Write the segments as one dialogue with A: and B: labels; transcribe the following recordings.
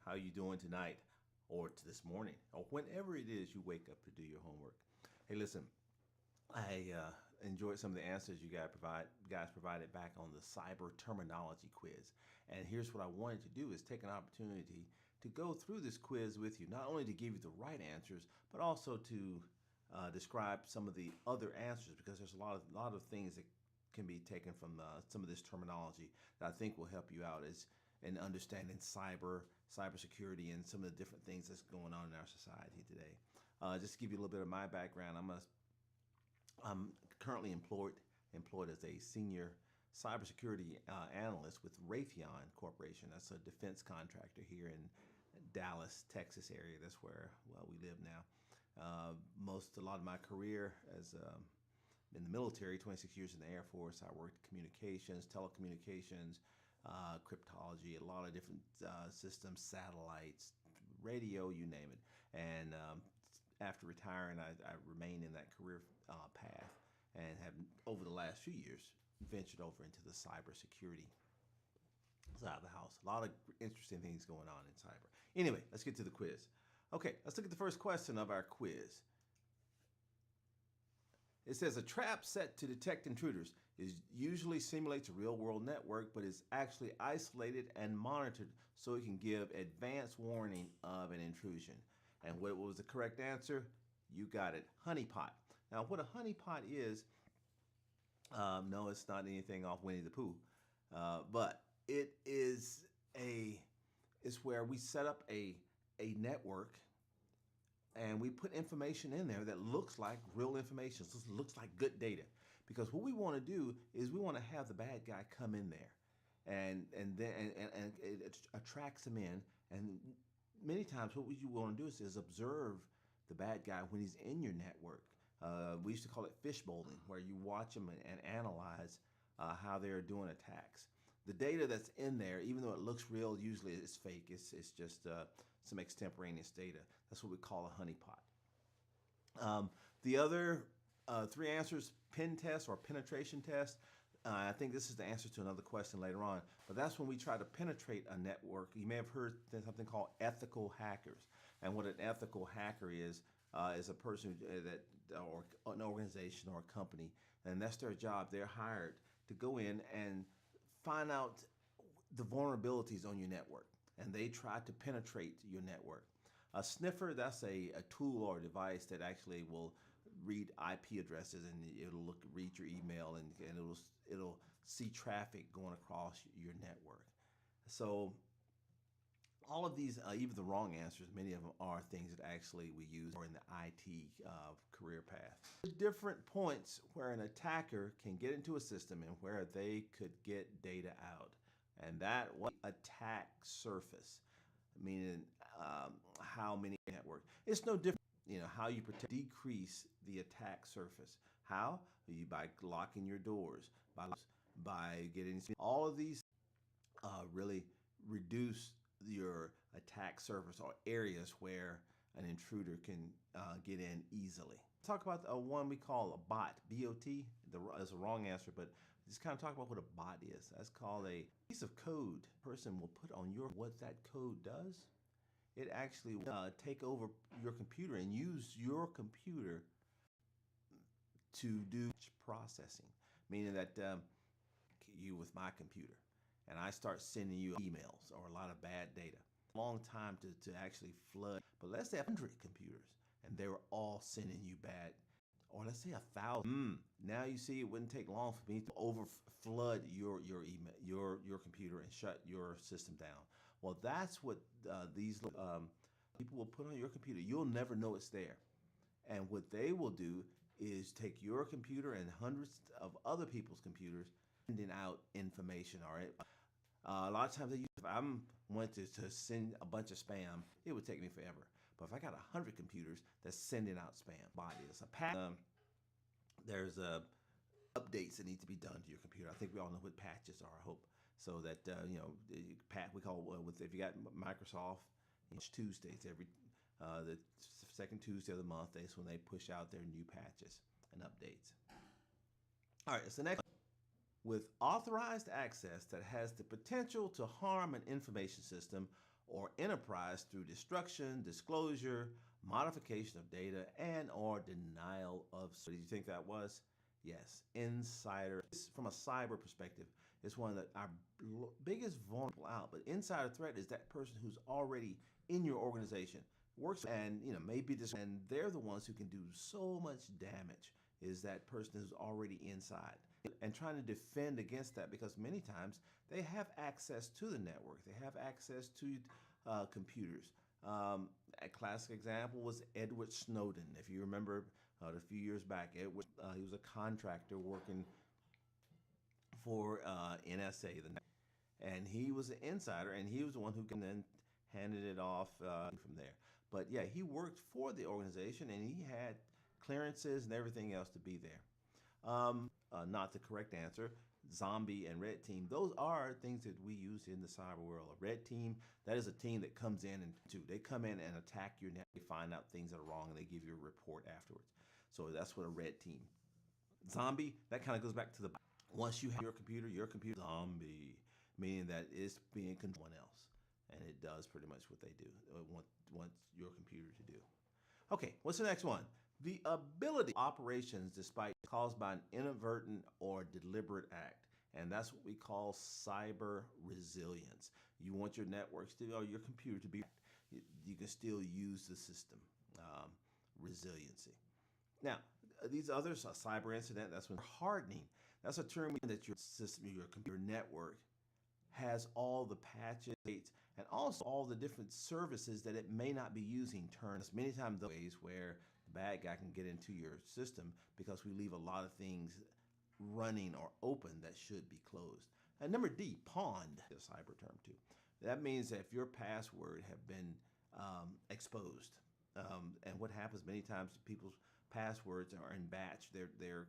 A: How you doing tonight or this morning or whenever it is you wake up to do your homework? Hey, listen, I enjoyed some of the answers you guys provided back on the cyber terminology quiz. And here's what I wanted to do is take an opportunity to go through this quiz with you, not only to give you the right answers, but also to describe some of the other answers, because there's a lot of things that can be taken from some of this terminology that I think will help you out as in understanding cybersecurity and some of the different things that's going on in our society today. Just to give you a little bit of my background, I'm currently employed as a senior cybersecurity analyst with Raytheon Corporation. That's a defense contractor here in Dallas, Texas area. That's where we live now. A lot of my career as in the military, 26 years in the Air Force. I worked communications, telecommunications, cryptology, a lot of different systems, satellites, radio, you name it. And after retiring, I remained in that career path and have, over the last few years, ventured over into the cybersecurity side of the house. A lot of interesting things going on in cyber. Anyway, let's get to the quiz. Okay, let's look at the first question of our quiz. It says a trap set to detect intruders usually simulates a real-world network, but is actually isolated and monitored so it can give advance warning of an intrusion. And what was the correct answer? You got it, honeypot. Now, what a honeypot is, no, it's not anything off Winnie the Pooh, but it is it's where we set up a network and we put information in there that looks like real information, so it looks like good data. Because what we want to do is we want to have the bad guy come in there, and it attracts him in. And many times what you want to do is observe the bad guy when he's in your network. We used to call it fishbowling, where you watch them and analyze how they're doing attacks. The data that's in there, even though it looks real, usually it's fake. It's just some extemporaneous data. That's what we call a honeypot. The other three answers, pen test or penetration test. I think this is the answer to another question later on, but that's when we try to penetrate a network. You may have heard something called ethical hackers. And what an ethical hacker is a person or an organization or a company, and that's their job. They're hired to go in and find out the vulnerabilities on your network, and they try to penetrate your network. A sniffer, that's a tool or a device that actually will read IP addresses, and it'll read your email, and it'll see traffic going across your network. So all of these, even the wrong answers, many of them are things that actually we use or in the IT career path. Different points where an attacker can get into a system and where they could get data out. And that was attack surface, meaning how many network. It's no different, how you decrease the attack surface. How? By locking your doors, by getting all of these really reduce your attack surface or areas where an intruder can get in easily. Talk about one we call a bot, B-O-T. That's a wrong answer, but just kind of talk about what a bot is. That's called a piece of code a person will put on what that code does. It actually will take over your computer and use your computer to do processing, meaning that you with my computer, and I start sending you emails or a lot of bad data. Long time to actually flood, but let's say 100 computers and they were all sending you bad, or let's say 1,000. Now you see it wouldn't take long for me to flood your email, your computer, and shut your system down. Well, that's what these people will put on your computer. You'll never know it's there. And what they will do is take your computer and hundreds of other people's computers, sending out information. All right. A lot of times if I went to send a bunch of spam, it would take me forever. But if I got 100 computers that's sending out spam, it's a patch. There's updates that need to be done to your computer. I think we all know what patches are, I hope. So that, we call if you got Microsoft, it's Tuesdays, the second Tuesday of the month, that's when they push out their new patches and updates. All right, so next. With authorized access that has the potential to harm an information system or enterprise through destruction, disclosure, modification of data, and or denial of. So did you think that was? Yes, insider. From a cyber perspective, it's one of our biggest vulnerable out. But insider threat is that person who's already in your organization, works and maybe this, and they're the ones who can do so much damage. Is that person who's already inside and trying to defend against that, because many times they have access to the network, they have access to computers. A classic example was Edward Snowden. If you remember, a few years back, Edward, he was a contractor working for NSA, and he was an insider, and he was the one who can then handed it off from there. But yeah, he worked for the organization, and he had clearances and everything else to be there. Not the correct answer. Zombie and red team, those are things that we use in the cyber world. A red team, that is a team that comes in and they come in and attack your net. They find out things that are wrong and they give you a report afterwards. So that's what a red team. Zombie, that kind of goes back to the, once you have your computer zombie, meaning that it's being controlled by someone else, and it does pretty much what they do, want your computer to do. Okay, what's the next one? The ability of operations despite caused by an inadvertent or deliberate act. And that's what we call cyber resilience. You want your networks to, or your computer to be, you can still use the system. Resiliency. Now, these others, a cyber incident, that's when hardening. That's a term that your system, your computer network has all the patches and also all the different services that it may not be using. Turns many times the ways where the bad guy can get into your system because we leave a lot of things running or open that should be closed. And number D, pawned, is a cyber term too. That means that if your password have been exposed, and what happens many times, people's passwords are in batch, they're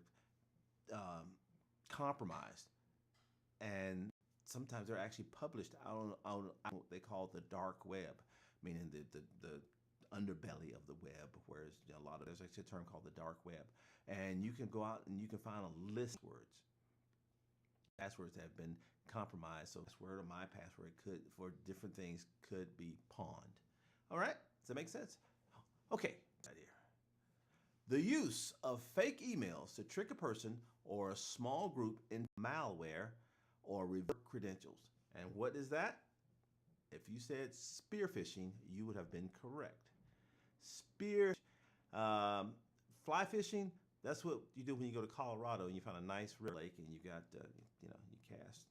A: compromised, and sometimes they're actually published out on what they call the dark web, meaning the underbelly of the web, whereas there's actually a term called the dark web, and you can go out and you can find a list of passwords that have been compromised. So password or my password could, for different things, could be pawned. All right, does that make sense? Okay, right here. The use of fake emails to trick a person or a small group into malware or revert credentials. And what is that? If you said spearfishing, you would have been correct. Fly fishing, that's what you do when you go to Colorado and you find a nice lake and you got, you cast.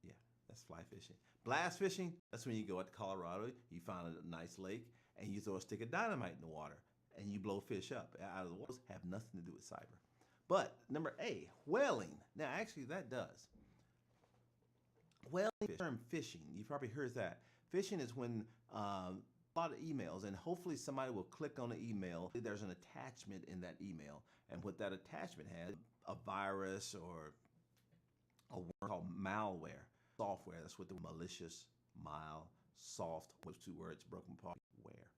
A: Yeah, that's fly fishing. Blast fishing, that's when you go out to Colorado, you find a nice lake and you throw a stick of dynamite in the water and you blow fish up out of the water. Have nothing to do with cyber. But number A, whaling. Now, actually, that does. Whaling, the term phishing, you probably heard that. Phishing is when a lot of emails, and hopefully somebody will click on the email. There's an attachment in that email, and what that attachment has, a virus or a word called malware software. That's what the malicious, soft, those two words broken apart, where.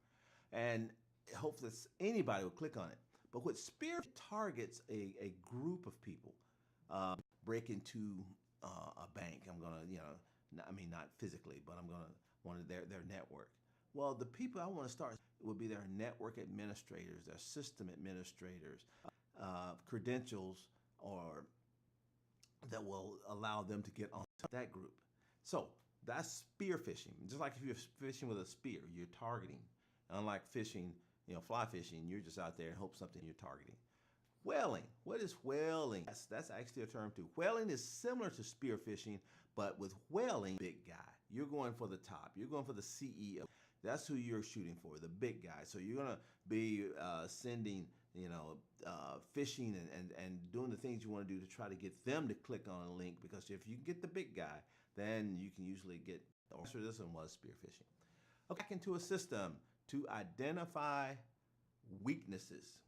A: And hopefully anybody will click on it. But what spear targets a group of people, break into a bank. I'm gonna, not physically, but I'm gonna want their network. Well, the people I want to start will be their network administrators, their system administrators, credentials, or that will allow them to get on that group. So that's spear fishing. Just like if you're fishing with a spear, you're targeting. Unlike fishing, fly fishing, you're just out there and hope something you're targeting. Whaling. What is whaling? That's actually a term too. Whaling is similar to spear fishing, but with whaling, big guy. You're going for the top. You're going for the CEO. That's who you're shooting for, the big guy. So you're gonna be sending, fishing and doing the things you want to do to try to get them to click on a link, because if you get the big guy, then you can usually get. So this one was spear fishing. Okay, back into a system to identify weaknesses.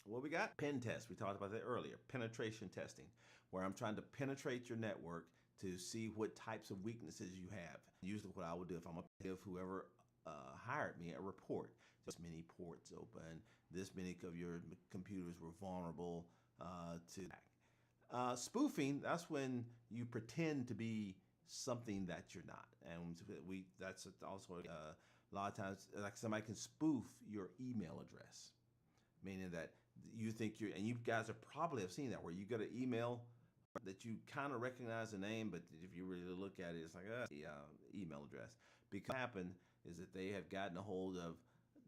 A: What we got? Pen test. We talked about that earlier. Penetration testing, where I'm trying to penetrate your network to see what types of weaknesses you have. Usually what I would do if I'm a give whoever hired me a report. This many ports open. This many of your computers were vulnerable to attack. Spoofing, that's when you pretend to be something that you're not. And that's also a lot of times, like somebody can spoof your email address, meaning that you think and you guys are probably have seen that where you get an email that you kind of recognize the name, but if you really look at it, it's like the email address. Because what happened is that they have gotten a hold of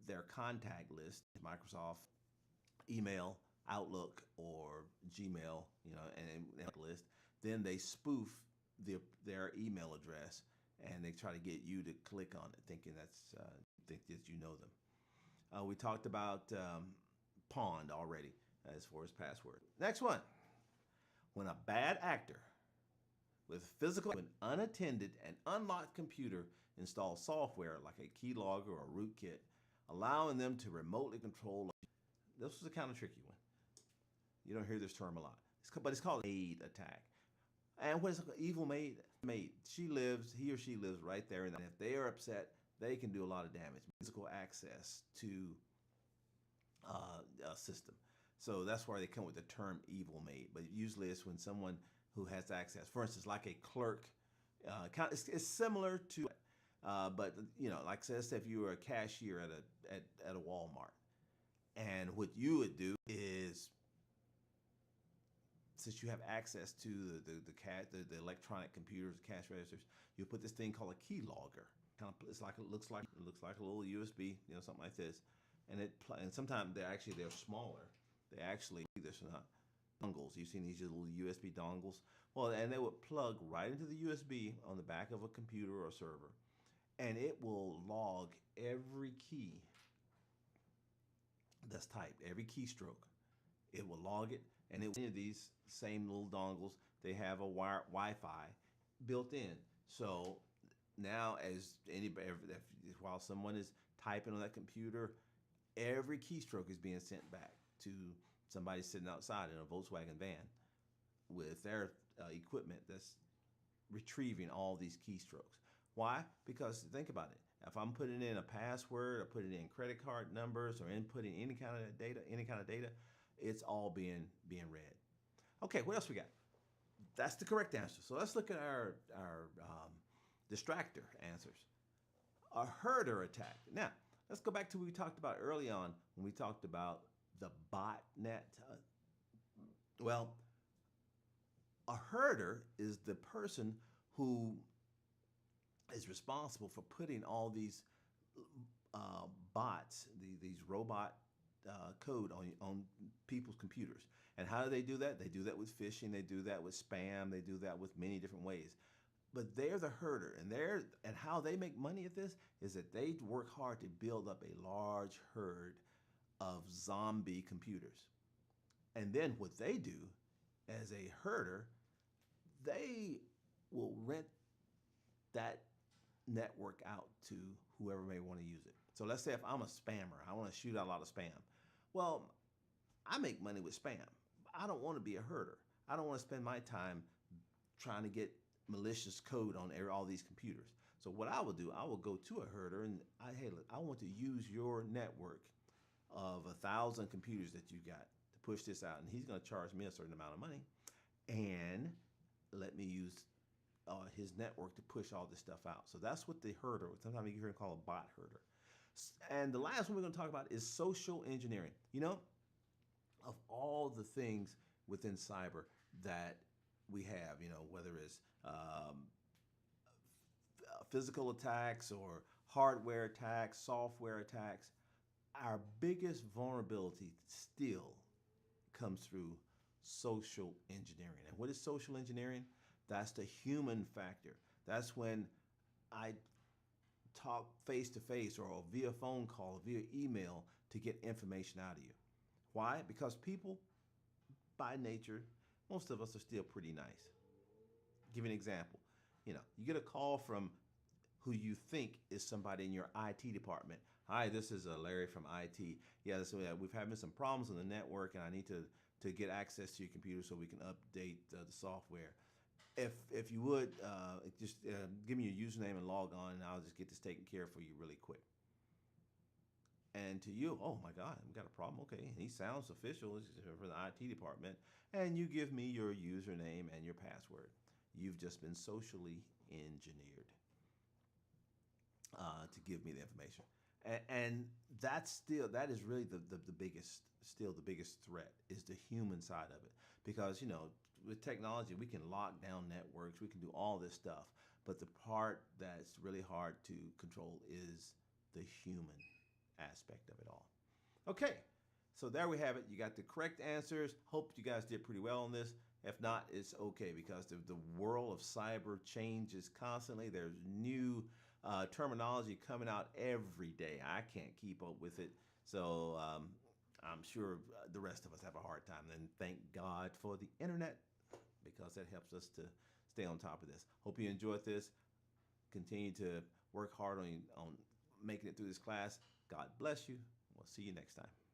A: their contact list, Microsoft email, Outlook, or Gmail, and list. Then they spoof their email address, and they try to get you to click on it, thinking think that you know them. We talked about Pond already as far as password. Next one. When a bad actor with physical and unattended and unlocked computer installs software like a keylogger or a rootkit, allowing them to remotely control. This was a kind of tricky one. You don't hear this term a lot, but it's called maid attack. And what is evil maid? He or she lives right there, and if they are upset, they can do a lot of damage. Physical access to a system. So that's why they come with the term evil maid. But usually it's when someone who has access, for instance, like a clerk, it's similar to, but like says if you were a cashier at a Walmart, and what you would do is, since you have access to the electronic computers, cash registers, you put this thing called a keylogger. It looks like a little USB, something like this, and sometimes they're smaller. There's not dongles. You've seen these little USB dongles. Well, and they would plug right into the USB on the back of a computer or server, and it will log every key that's typed, every keystroke. It will log it, and any of these same little dongles, they have a Wi-Fi built in. So now, while someone is typing on that computer, every keystroke is being sent back to somebody sitting outside in a Volkswagen van with their equipment that's retrieving all these keystrokes. Why? Because think about it. If I'm putting in a password or putting in credit card numbers or inputting any kind of data, it's all being read. Okay, what else we got? That's the correct answer. So let's look at our distractor answers. A herder attack. Now, let's go back to what we talked about early on when we talked about the botnet. Well, a herder is the person who is responsible for putting all these bots, these robot code on people's computers. And how do they do that? They do that with phishing. They do that with spam. They do that with many different ways. But they're the herder, and how they make money at this is that they work hard to build up a large herd of zombie computers. And then what they do as a herder, they will rent that network out to whoever may want to use it. So let's say if I'm a spammer, I want to shoot out a lot of spam. Well, I make money with spam. I don't want to be a herder. I don't want to spend my time trying to get malicious code on all these computers. So what I will do, I will go to a herder and hey, look, I want to use your network of 1,000 computers that you got to push this out, and he's going to charge me a certain amount of money, and let me use his network to push all this stuff out. So that's what the herder, sometimes you hear it called a bot herder. And the last one we're going to talk about is social engineering. Of all the things within cyber that we have, whether it's physical attacks or hardware attacks, software attacks, our biggest vulnerability still comes through social engineering. And what is social engineering? That's the human factor. That's when I talk face to face or via phone call, via email to get information out of you. Why? Because people, by nature, most of us are still pretty nice. Give you an example. You get a call from who you think is somebody in your IT department. Hi, this is Larry from IT. Yeah, we've having some problems on the network, and I need to get access to your computer so we can update the software. If you would, just give me your username and log on, and I'll just get this taken care of for you really quick. And to you, oh my God, I've got a problem. Okay, he sounds official. This is for the IT department. And you give me your username and your password. You've just been socially engineered to give me the information. And that is really the biggest, still the biggest threat is the human side of it. Because, with technology, we can lock down networks, we can do all this stuff. But the part that's really hard to control is the human aspect of it all. Okay, so there we have it. You got the correct answers. Hope you guys did pretty well on this. If not, it's okay because the world of cyber changes constantly. There's new terminology coming out every day. I can't keep up with it. So I'm sure the rest of us have a hard time. And thank God for the internet because that helps us to stay on top of this. Hope you enjoyed this. Continue to work hard on making it through this class. God bless you. We'll see you next time.